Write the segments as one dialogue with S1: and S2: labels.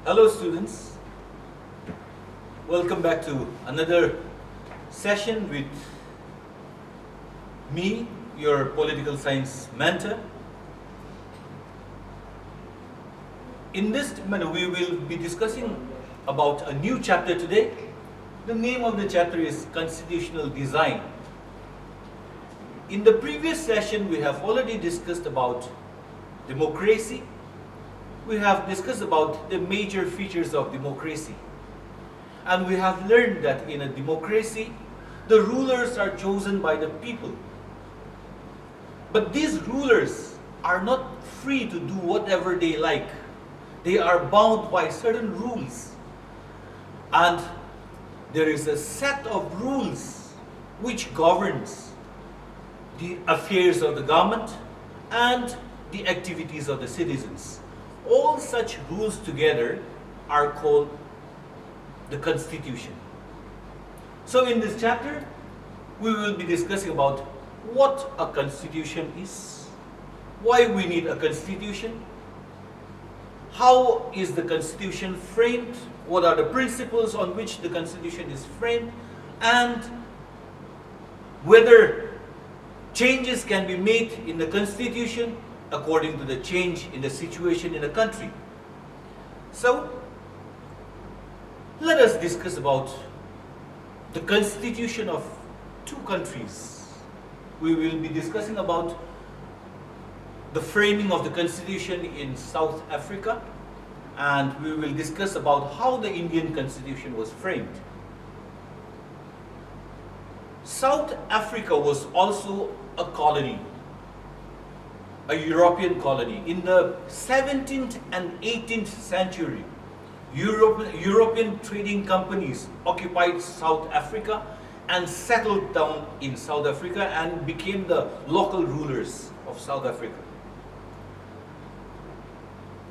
S1: Hello students, welcome back to another session with me, your political science mentor. In this manner, we will be discussing about a new chapter today. The name of the chapter is Constitutional Design. In the previous session, we have already discussed about democracy. We have discussed about the major features of democracy. And we have learned that in a democracy, the rulers are chosen by the people. But these rulers are not free to do whatever they like. They are bound by certain rules. And there is a set of rules which governs the affairs of the government and the activities of the citizens. All such rules together are called the Constitution. So in this chapter, we will be discussing about what a constitution is, why we need a constitution, how is the constitution framed, what are the principles on which the constitution is framed, and whether changes can be made in the constitution according to the change in the situation in the country. So, let us discuss about the constitution of two countries. We will be discussing about the framing of the constitution in South Africa, and we will discuss about how the Indian constitution was framed. South Africa was also a colony, a European colony. In the 17th and 18th century, European trading companies occupied South Africa and settled down in South Africa and became the local rulers of South Africa.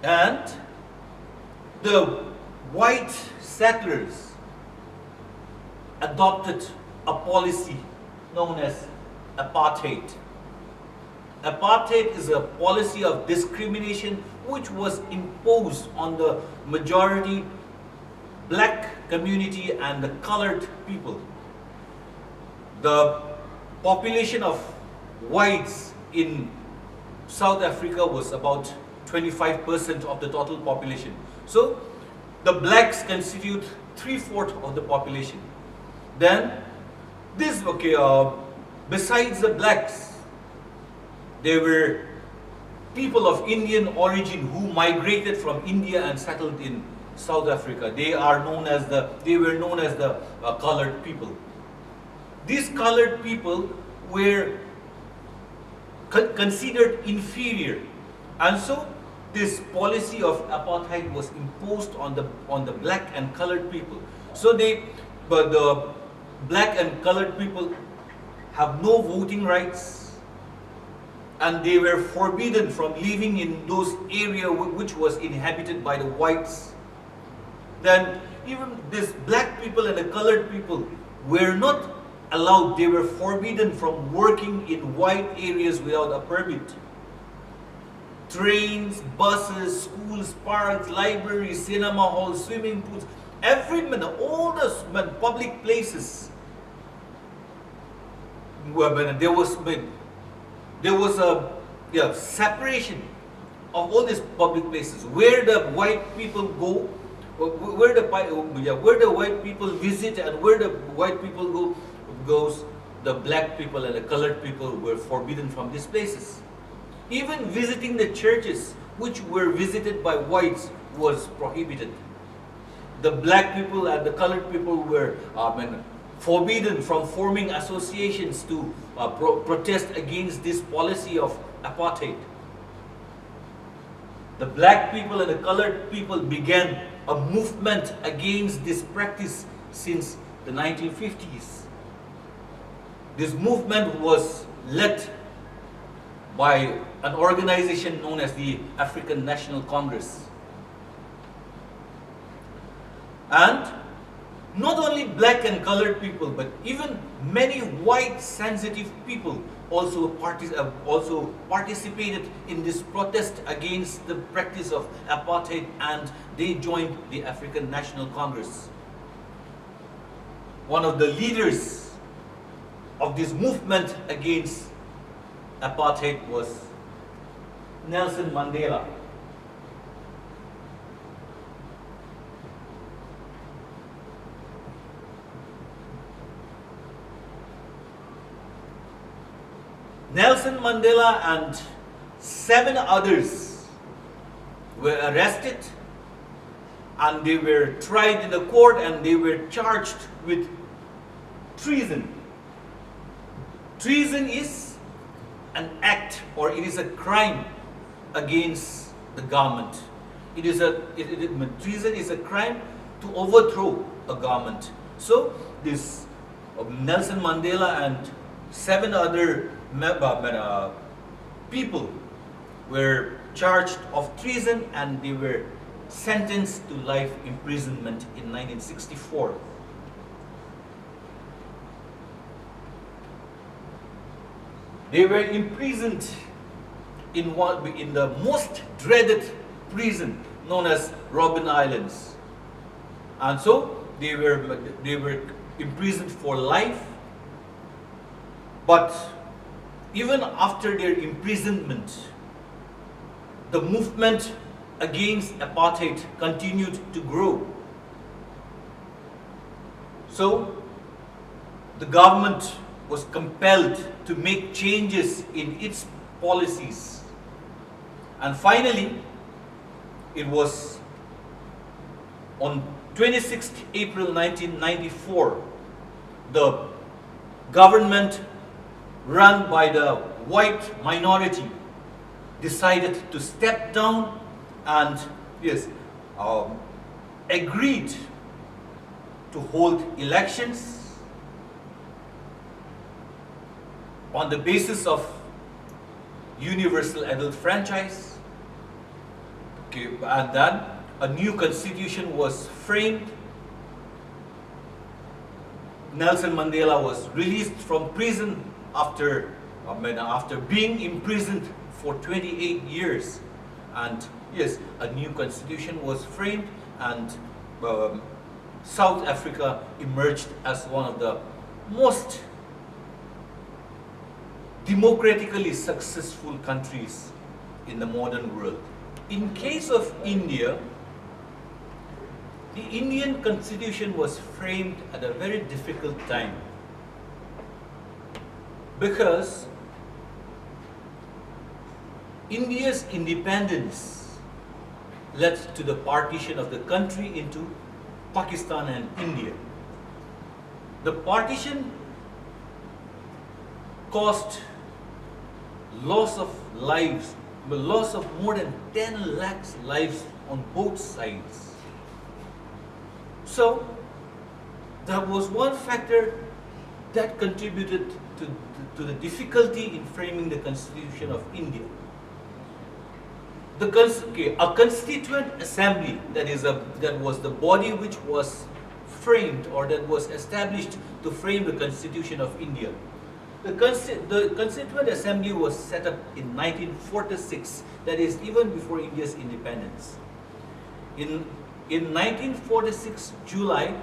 S1: And the white settlers adopted a policy known as apartheid. Apartheid is a policy of discrimination which was imposed on the majority black community and the colored people. The population of whites in South Africa was about 25% of the total population. So the blacks constitute 3/4 of the population. Then besides the blacks, there were people of Indian origin who migrated from India and settled in South Africa. They were known as the colored people. These colored people were considered inferior, and so this policy of apartheid was imposed on the black and colored people. So the black and colored people have no voting rights, and they were forbidden from living in those areas which was inhabited by the whites. Then even these black people and the colored people were not allowed, they were forbidden from working in white areas without a permit. Trains, buses, schools, parks, libraries, cinema halls, swimming pools, all the public places, there was a separation of all these public places where the white people go, where the white people visit, and where the white people goes. The black people and the colored people were forbidden from these places. Even visiting the churches which were visited by whites was prohibited. The black people and the colored people were forbidden from forming associations to protest against this policy of apartheid. The black people and the colored people began a movement against this practice since the 1950s. This movement was led by an organization known as the African National Congress. And Not only black and colored people, but even many white sensitive people also participated in this protest against the practice of apartheid, and they joined the African National Congress. One of the leaders of this movement against apartheid was Nelson Mandela. Nelson Mandela and 7 others were arrested, and they were tried in the court, and they were charged with treason. Treason is an act, or it is a crime against the government. Treason is a crime to overthrow a government. So this Nelson Mandela and 7 other people were charged of treason, and they were sentenced to life imprisonment in 1964. They were imprisoned in the most dreaded prison known as Robben Islands, and so they were imprisoned for life. But even after their imprisonment, the movement against apartheid continued to grow. So the government was compelled to make changes in its policies. And finally, it was on 26th April 1994, the government run by the white minority decided to step down and agreed to hold elections on the basis of universal adult franchise. And then a new constitution was framed. Nelson Mandela was released from prison after being imprisoned for 28 years. And yes, a new constitution was framed, and South Africa emerged as one of the most democratically successful countries in the modern world. In case of India, the Indian constitution was framed at a very difficult time, because India's independence led to the partition of the country into Pakistan and India. The partition caused loss of lives, the loss of more than 10 lakhs lives on both sides. So that was one factor that contributed to the difficulty in framing the Constitution of India. A Constituent Assembly, that was the body which was framed, or that was established to frame the Constitution of India. The Constituent Assembly was set up in 1946, that is even before India's independence. In 1946 July,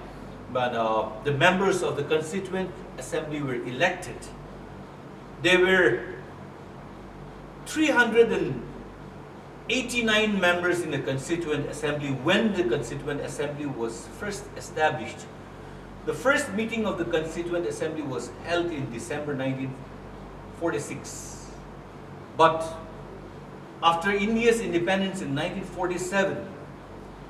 S1: the members of the Constituent Assembly were elected. There were 389 members in the Constituent Assembly when the Constituent Assembly was first established. The first meeting of the Constituent Assembly was held in December 1946. But after India's independence in 1947,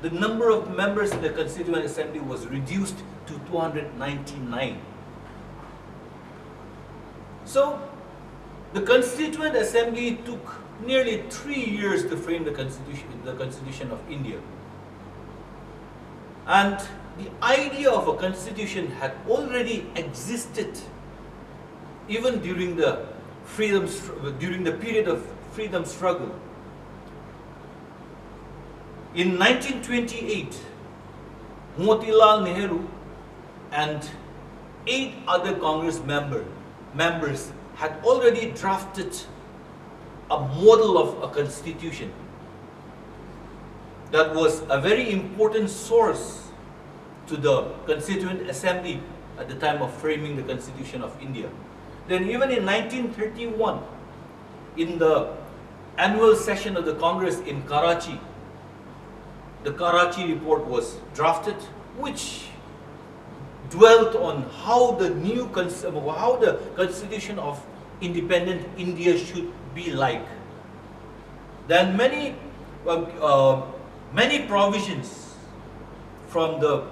S1: the number of members in the Constituent Assembly was reduced to 299. So, the Constituent Assembly took nearly 3 years to frame the Constitution of India. And the idea of a constitution had already existed even during the period of freedom struggle. In 1928, Motilal Nehru and 8 other Congress members had already drafted a model of a constitution that was a very important source to the Constituent Assembly at the time of framing the Constitution of India. Then even in 1931, in the annual session of the Congress in Karachi, the Karachi report was drafted, which dwelt on how the Constitution of independent India should be like. Then many provisions from the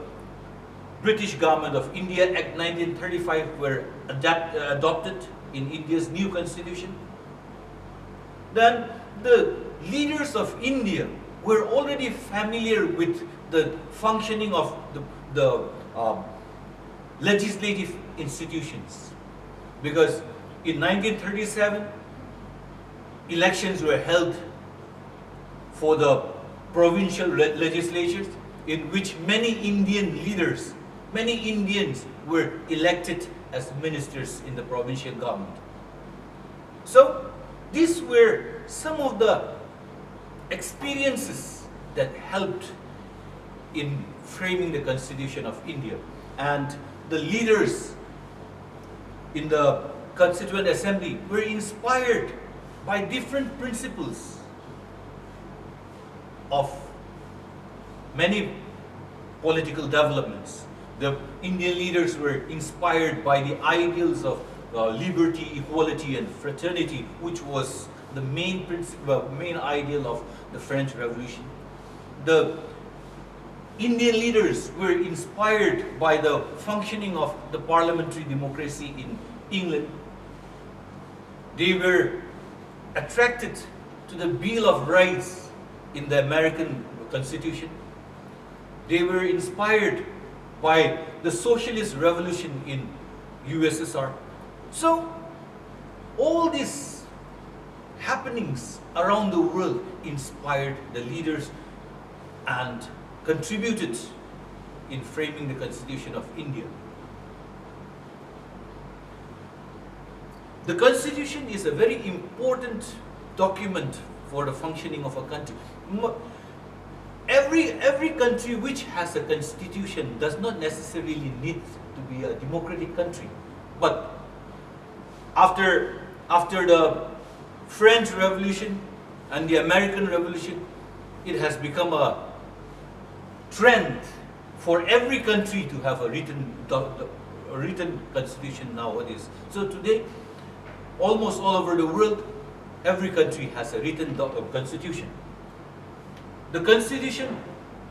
S1: British Government of India Act 1935 were adopted in India's new constitution. Then the leaders of India were already familiar with the functioning of the legislative institutions, because in 1937 elections were held for the provincial legislatures, in which many Indian leaders, many Indians were elected as ministers in the provincial government. So these were some of the experiences that helped in framing the Constitution of India. And the leaders in the Constituent Assembly were inspired by different principles of many political developments. The Indian leaders were inspired by the ideals of liberty, equality, and fraternity, which was the main principle, main ideal of the French Revolution. The Indian leaders were inspired by the functioning of the parliamentary democracy in England. They were attracted to the Bill of Rights in the American Constitution. They were inspired by the socialist revolution in USSR. So all these happenings around the world inspired the leaders and contributed in framing the Constitution of India. The Constitution is a very important document for the functioning of a country. Every country which has a constitution does not necessarily need to be a democratic country. But after the French Revolution and the American Revolution, it has become a trend for every country to have a written constitution nowadays. So today, almost all over the world, every country has a written constitution. The constitution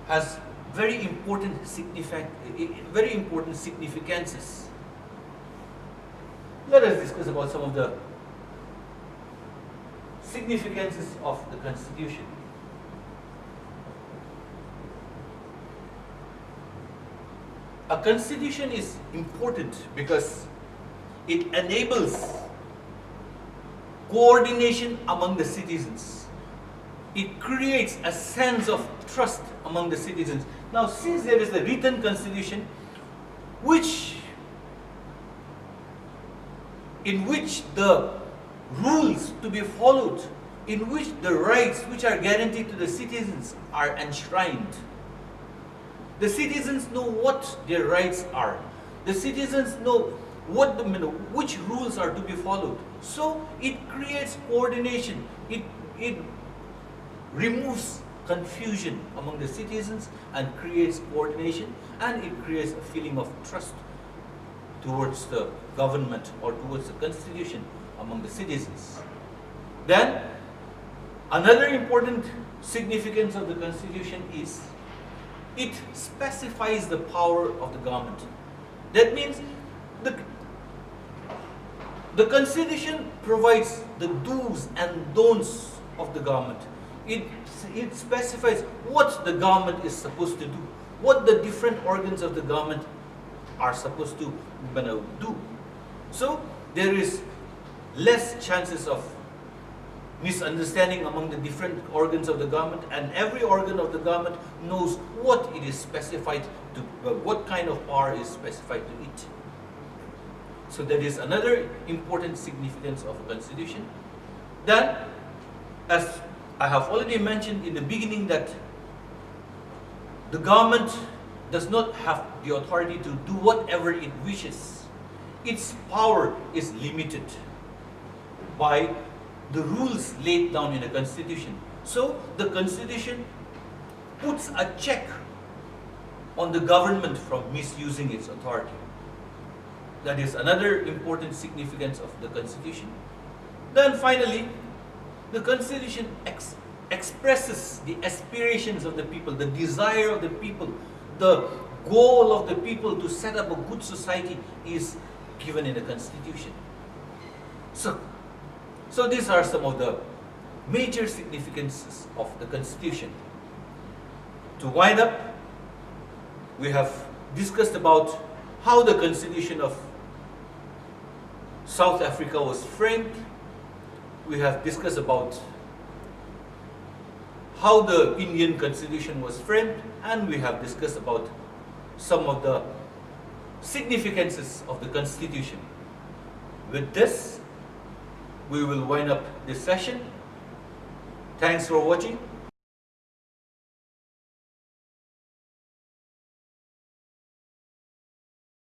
S1: has very important significances. Let us discuss about some of the significances of the constitution. A constitution is important because it enables coordination among the citizens. It creates a sense of trust among the citizens. Now, since there is a written constitution in which the rules to be followed, in which the rights which are guaranteed to the citizens are enshrined, the citizens know what their rights are. The citizens know which rules are to be followed. So it creates coordination. It removes confusion among the citizens and creates coordination, and it creates a feeling of trust towards the government or towards the constitution among the citizens. Then another important significance of the constitution is it specifies the power of the government. That means the constitution provides the do's and don'ts of the government. It specifies what the government is supposed to do, what the different organs of the government are supposed to do. So there is less chances of misunderstanding among the different organs of the government, and every organ of the government knows what it is specified what kind of power is specified to it. So that is another important significance of a constitution. Then, as I have already mentioned in the beginning, that the government does not have the authority to do whatever it wishes. Its power is limited by the rules laid down in the Constitution. So the Constitution puts a check on the government from misusing its authority. That is another important significance of the Constitution. Then finally, the Constitution expresses the aspirations of the people, the desire of the people, the goal of the people to set up a good society is given in the Constitution. So these are some of the major significances of the Constitution. To wind up, we have discussed about how the Constitution of South Africa was framed. We have discussed about how the Indian Constitution was framed, and we have discussed about some of the significances of the Constitution. With this, we will wind up this session. Thanks for watching.